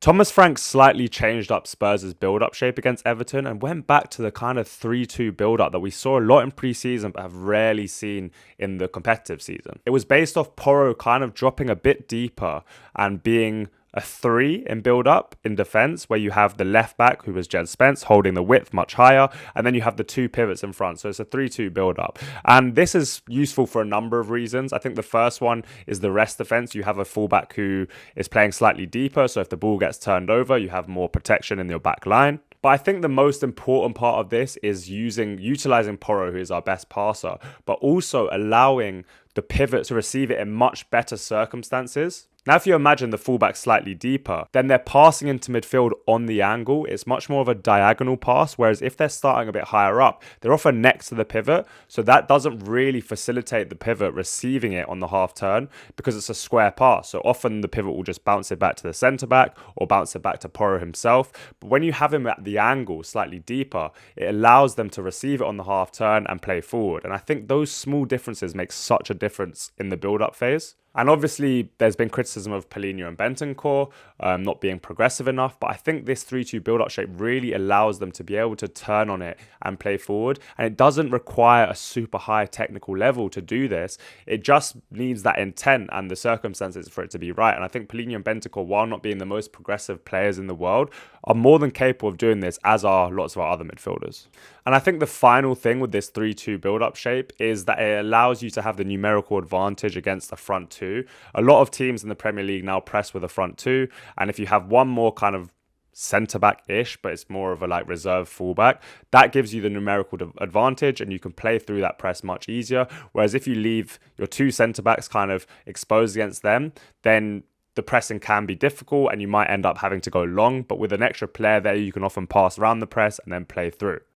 Thomas Frank slightly changed up Spurs' build-up shape against Everton and went back to the kind of 3-2 build-up that we saw a lot in pre-season but have rarely seen in the competitive season. It was based off Porro kind of dropping a bit deeper and being a 3 in build-up in defence, where you have the left back, who was Jed Spence, holding the width much higher, and then you have the two pivots in front. So it's a 3-2 build-up. And this is useful for a number of reasons. I think the first one is the rest defence. You have a fullback who is playing slightly deeper, so if the ball gets turned over, you have more protection in your back line. But I think the most important part of this is utilizing Porro, who is our best passer, but also allowing the pivot to receive it in much better circumstances. Now, if you imagine the fullback slightly deeper, then they're passing into midfield on the angle. It's much more of a diagonal pass, whereas if they're starting a bit higher up, they're often next to the pivot. So that doesn't really facilitate the pivot receiving it on the half turn because it's a square pass. So often the pivot will just bounce it back to the centre back or bounce it back to Porro himself. But when you have him at the angle slightly deeper, it allows them to receive it on the half turn and play forward. And I think those small differences make such a difference in the build-up phase. And obviously, there's been criticism of Paulinho and Bentancur not being progressive enough, but I think this 3-2 build-up shape really allows them to be able to turn on it and play forward. And it doesn't require a super high technical level to do this. It just needs that intent and the circumstances for it to be right. And I think Paulinho and Bentancur, while not being the most progressive players in the world, are more than capable of doing this, as are lots of our other midfielders. And I think the final thing with this 3-2 build-up shape is that it allows you to have the numerical advantage against the front two. A lot of teams in the Premier League now press with a front two, and if you have one more kind of centre-back-ish, but it's more of a like reserve fullback, that gives you the numerical advantage and you can play through that press much easier. Whereas if you leave your two centre-backs kind of exposed against them, then the pressing can be difficult and you might end up having to go long, but with an extra player there, you can often pass around the press and then play through.